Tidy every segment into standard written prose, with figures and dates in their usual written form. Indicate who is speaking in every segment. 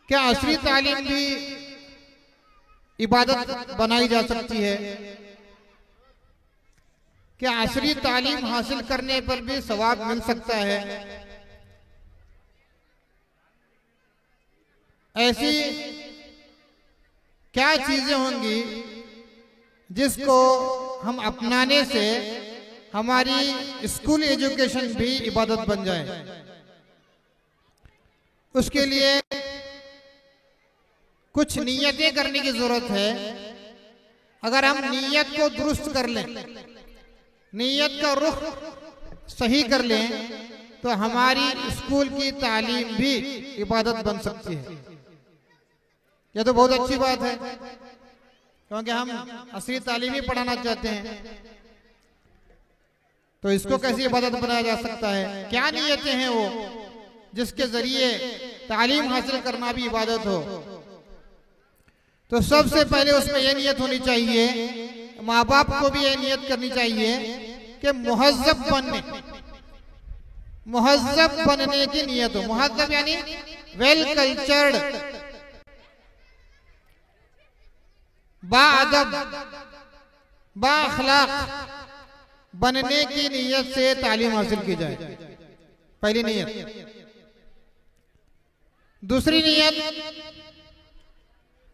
Speaker 1: क्या असली तालीम भी इबादत बनाई जा सकती है? क्या असली तालीम हासिल करने पर भी सवाब मिल सकता है? ऐसी क्या चीजें होंगी जिसको हम अपनाने से हमारी स्कूल एजुकेशन भी इबादत बन जाए? उसके लिए कुछ नियतें करने की जरूरत है। अगर हम नियत को दुरुस्त कर लें, नियत का रुख सही कर लें, तो हमारी स्कूल की तालीम भी इबादत बन सकती है। यह तो बहुत अच्छी बात है, क्योंकि हम असली तालीम ही पढ़ाना चाहते हैं। तो इसको कैसे इबादत बनाया जा सकता है? क्या नियतें हैं वो जिसके जरिए तालीम हासिल करना भी इबादत हो? तो सबसे पहले उसमें यह नियत होनी चाहिए, माँ बाप को भी यह नियत करनी चाहिए कि मुहज्जब बनने की नियत हो। मुहज्जब यानी वेल कल्चर्ड, बाअदब, बाअखलाक बनने की नियत से तालीम हासिल की जाए। पहली नियत। दूसरी नियत,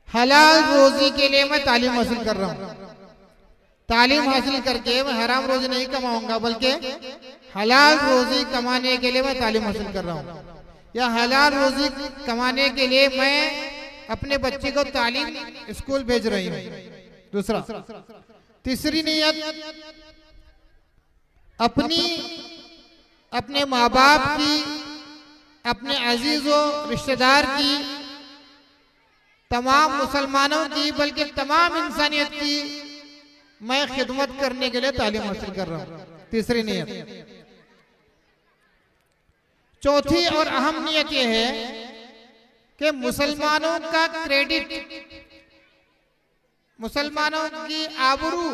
Speaker 1: हलाल रोजी के लिए मैं तालीम हासिल कर रहा हूं। तालीम हासिल करके मैं हराम रोजी नहीं कमाऊंगा, बल्कि हलाल रोजी कमाने के लिए मैं तालीम हासिल कर रहा हूं। या हलाल रोजी कमाने के लिए मैं अपने बच्चे को तालीम स्कूल भेज रही हूं। दूसरा। तीसरी नियत, अपने माँ बाप की, अपने अजीजों रिश्तेदार की, तमाम मुसलमानों की, बल्कि तमाम इंसानियत की मैं खिदमत करने के लिए तालीम हासिल कर रहा हूं। तीसरी नियत। चौथी और अहम नियत यह है कि मुसलमानों का क्रेडिट, मुसलमानों की आबरू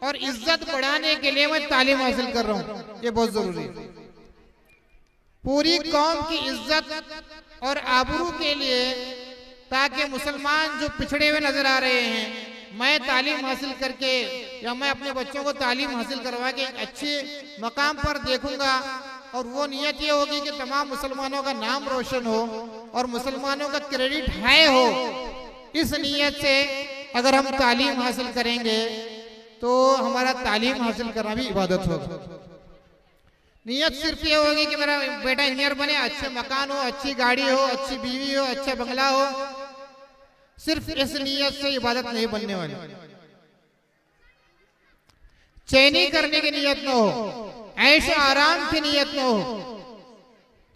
Speaker 1: और इज्जत बढ़ाने के लिए मैं तालीम हासिल कर रहा हूं। ये बहुत जरूरी है। पूरी कौम की इज्जत और आबरू के लिए, ताकि मुसलमान जो पिछड़े हुए नजर आ रहे हैं, मैं तालीम हासिल करके या मैं अपने बच्चों को तालीम हासिल करवा के अच्छे मकाम पर देखूंगा। और वो नियत ये होगी कि तमाम मुसलमानों का नाम रोशन हो और मुसलमानों का क्रेडिट हाई हो। इस नियत से अगर हम तालीम हासिल करेंगे तो हमारा तालीम हासिल करना भी इबादत होगा। नियत सिर्फ ये होगी कि मेरा बेटा इंजीनियर बने, अच्छे मकान हो, अच्छी गाड़ी हो, अच्छी बीवी हो, अच्छा बंगला हो। सिर्फ इस नियत से इबादत नहीं बनने वाली। चैनी करने की नियत न हो, ऐश आराम की नियत न हो,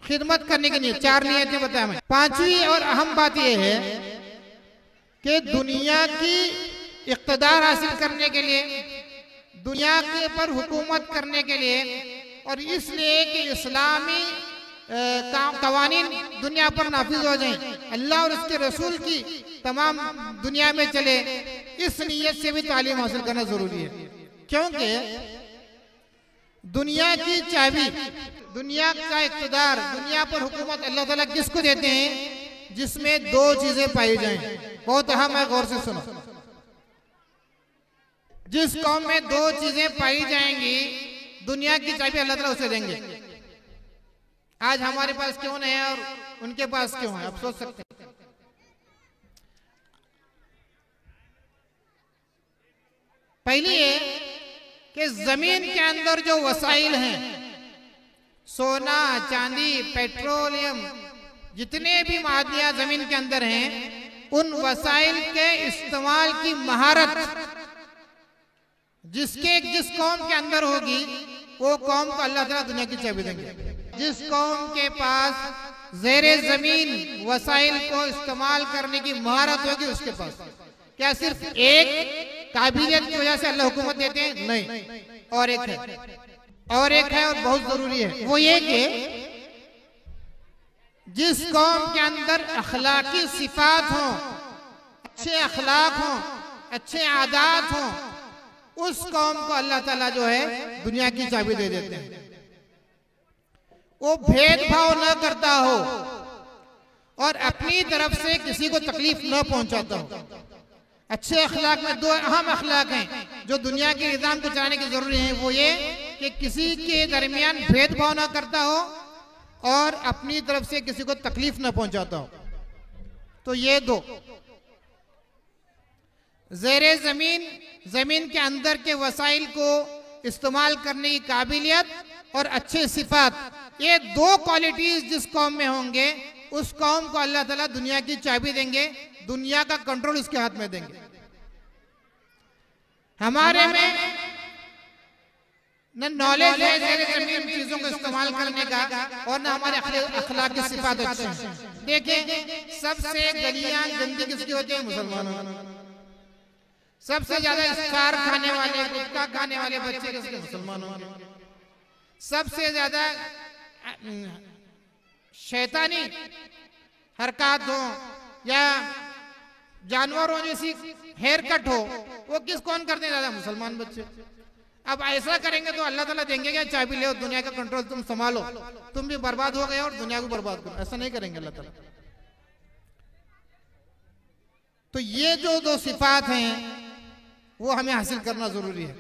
Speaker 1: खिदमत करने की नियत। 4 नियतें बताया मैं। 5वीं और अहम बात यह है कि दुनिया की इक़्तिदार हासिल करने के लिए, दुनिया के पर हुकूमत करने के लिए, और इसलिए कि इस्लामी कवानीन दुनिया पर नाफिज हो जाएं, अल्लाह और उसके रसूल की तमाम दुनिया में चले, इस नियत से भी तालीम हासिल करना जरूरी है। क्योंकि दुनिया की चाबी, दुनिया का इक़्तिदार, दुनिया पर हुकूमत अल्लाह ताला किसको देते हैं? जिसमें 2 चीजें पाई जाएं। बहुत अहम है, गौर से सुनो। जिस कौम में 2 चीजें पाई जाएंगी, दुनिया की चाबी अल्लाह ताला उसे देंगे। आज हमारे पास क्यों नहीं है और उनके पास क्यों है? आप सोच सकते हैं। पहली है कि जमीन के अंदर जो वसाइल हैं, सोना, चांदी, पेट्रोलियम, जितने भी मादनियां जमीन के अंदर हैं, उन वसाइल के इस्तेमाल की महारत जिस कौम के अंदर होगी, वो कौम को अल्लाह ताला दुनिया की चाबी देंगे। जिस कौम के पास ज़ेरे जमीन वसाइल को इस्तेमाल करने की महारत होगी, उसके पास। क्या सिर्फ एक काबिलियत की वजह से अल्लाह हुकूमत देते हैं? नहीं। और एक है और बहुत जरूरी है, वो ये कि जिस कौम के अंदर अखलाकी सिफात हो, अच्छे अखलाक हो, अच्छे आदात हो, उस कौम को अल्लाह ताला जो है दुनिया की चाबी दे देते हैं। वो भेदभाव न करता हो, और अपनी तरफ से किसी को तकलीफ न पहुंचाता हो। अच्छे अखलाक में दो अहम अखलाक हैं जो दुनिया के निज़ाम को चलाने की जरूरी है, वो ये कि किसी के दरमियान भेदभाव ना करता हो और अपनी तरफ से किसी को तकलीफ न पहुंचाता हो। तो ये दो, ज़ेरे जमीन के अंदर के वसाइल को इस्तेमाल करने की काबिलियत और अच्छे सिफात, ये दो क्वालिटीज जिस कौम में होंगे उस कौम को अल्लाह ताला दुनिया की चाबी देंगे, दुनिया का कंट्रोल उसके हाथ में देंगे। हमारे में न नॉलेज है ज़ेरे ज़मीन चीजों को इस्तेमाल करने का और न हमारे अखलाक की सिफात अच्छी है। देखिए सबसे गलियां गंदी किसकी होती है? मुसलमानों। सबसे ज्यादा स्टार खाने वाले, गुटखा खाने वाले बच्चे किसके? मुसलमानों के। सबसे ज्यादा शैतानी हरकत हो या जानवरों जैसी हेयर कट हो, वो कौन करते हैं? ज्यादा मुसलमान बच्चे। अब ऐसा करेंगे तो अल्लाह ताला देंगे क्या? चाबी ले, दुनिया का कंट्रोल तुम संभालो, तुम भी बर्बाद हो गए और दुनिया को बर्बाद करो। ऐसा नहीं करेंगे अल्लाह ताला। तो ये जो दो सिफात हैं वो हमें हासिल करना जरूरी है।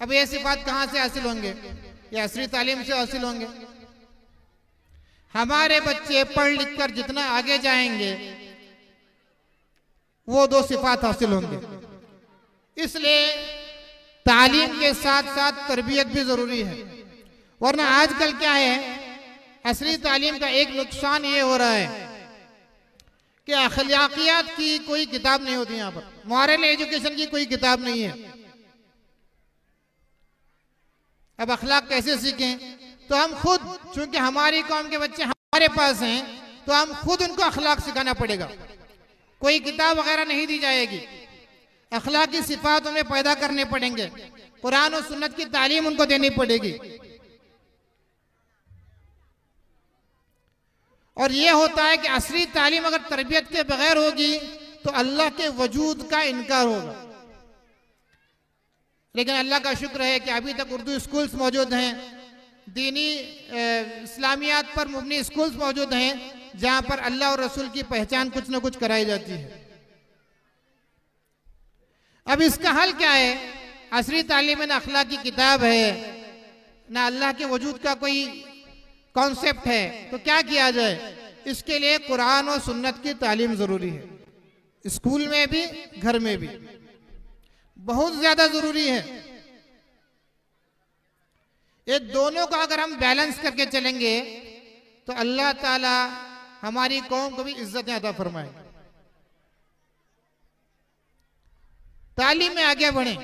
Speaker 1: अब ये सिफात कहां से हासिल होंगे? ये असली तालीम से हासिल होंगे। हमारे बच्चे पढ़ लिख कर जितना आगे जाएंगे वो दो सिफात हासिल होंगे। इसलिए तालीम के साथ साथ तरबियत भी जरूरी है, वरना आजकल क्या है, असली तालीम का एक नुकसान ये हो रहा है कि अखलाकियात की कोई किताब नहीं होती। यहाँ पर मॉरल एजुकेशन की कोई किताब नहीं है। अब अखलाक कैसे सीखें? तो हम खुद, चूंकि हमारी कौम के बच्चे हमारे पास हैं, तो हम खुद उनको अखलाक सिखाना पड़ेगा। कोई किताब वगैरह नहीं दी जाएगी। अखलाक की सिफात उन्हें पैदा करने पड़ेंगे, कुरान और सुन्नत की तालीम उनको देनी पड़ेगी। और यह होता है कि असली तालीम अगर तरबियत के बगैर होगी तो अल्लाह के वजूद का इनकार होगा। लेकिन अल्लाह का शुक्र है कि अभी तक उर्दू स्कूल्स मौजूद हैं, दीनी इस्लामियात पर मुबनी स्कूल्स मौजूद हैं, जहां पर अल्लाह और रसूल की पहचान कुछ न कुछ कराई जाती है। अब इसका हल क्या है? असली तालीम में न अखलाक की किताब है, न अल्लाह के वजूद का कोई कॉन्सेप्ट है, तो क्या किया जाए? इसके लिए कुरान और सुन्नत की तालीम जरूरी है, स्कूल में भी घर में भी बहुत ज्यादा जरूरी है। ये दोनों को अगर हम बैलेंस करके चलेंगे तो अल्लाह ताला हमारी कौम को भी इज्जत अता फरमाएगा। तालीम में आगे बढ़े,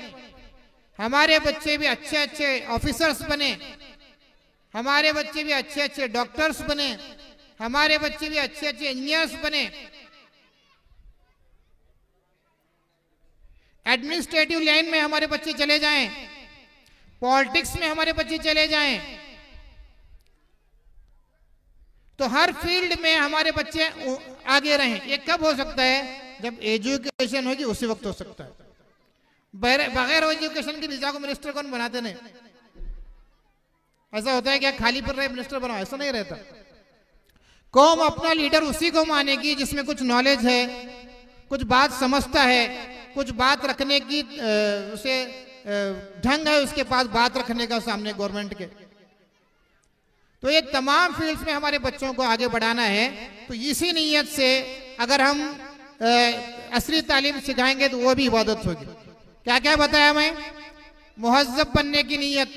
Speaker 1: हमारे बच्चे भी अच्छे अच्छे ऑफिसर्स बने, हमारे बच्चे भी अच्छे अच्छे डॉक्टर्स बने, हमारे बच्चे भी अच्छे अच्छे इंजीनियर्स बने, एडमिनिस्ट्रेटिव लाइन में हमारे बच्चे चले जाएं, पॉलिटिक्स में हमारे बच्चे चले जाएं, तो हर फील्ड में हमारे बच्चे आगे रहें। ये कब हो सकता है? जब एजुकेशन होगी, उसी वक्त हो सकता है। बगैर एजुकेशन के निजाम को मिनिस्टर कौन बनाते नहीं। ऐसा होता है क्या खाली पर रहे मिनिस्टर बनाओ? ऐसा नहीं रहता। कौम अपना लीडर उसी को मानेगी जिसमें कुछ नॉलेज है, कुछ बात समझता है, कुछ बात रखने की उसे ढंग है उसके पास बात रखने का सामने गवर्नमेंट के। तो ये तमाम फील्ड्स में हमारे बच्चों को आगे बढ़ाना है। तो इसी नीयत से अगर हम असली तालीम सिखाएंगे तो वो भी इबादत होगी। क्या क्या बताया मैं? मुहज्जब बनने की नीयत,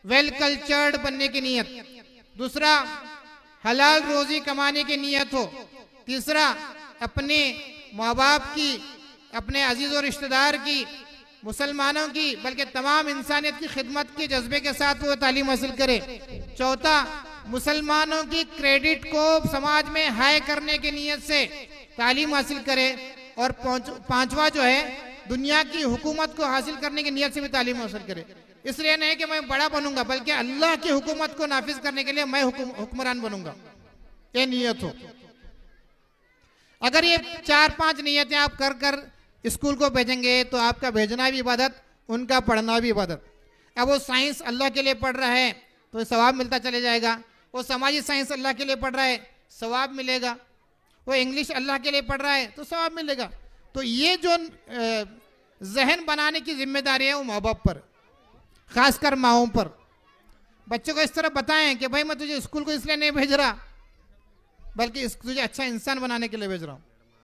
Speaker 1: वेल कल्चर्ड बनने की नीयत, दूसरा हलाल रोजी कमाने की नीयत हो, तीसरा अपने माँ बाप की, अपने अजीज और रिश्तेदार की, मुसलमानों की, बल्कि तमाम इंसानियत की खिदमत के जज्बे के साथ वो तालीम हासिल करे। चौथा, मुसलमानों की क्रेडिट को समाज में हाई करने की नीयत से तालीम हासिल करे। और पांचवा जो है, दुनिया की हुकूमत को हासिल करने की नीयत से भी तालीम हासिल करे। इसलिए नहीं कि मैं बड़ा बनूंगा, बल्कि अल्लाह की हुकूमत को नाफिज करने के लिए मैं हुक्मरान बनूंगा, ये नीयत हो। अगर ये 4-5 नीयतें आप कर कर स्कूल को भेजेंगे तो आपका भेजना भी इबादत, उनका पढ़ना भी इबादत। अब वो साइंस अल्लाह के लिए पढ़ रहा है तो सवाब मिलता चले जाएगा, वो समाजी साइंस अल्लाह के लिए पढ़ रहा है, सवाब मिलेगा। वो इंग्लिश अल्लाह के लिए पढ़ रहा है तो सवाब मिलेगा। तो ये जो जहन बनाने की जिम्मेदारी है वो माँ बाप पर, खासकर माओं पर। बच्चों को इस तरह बताएं कि भाई मैं तुझे स्कूल को इसलिए नहीं भेज रहा, बल्कि तुझे अच्छा इंसान बनाने के लिए भेज रहा हूं।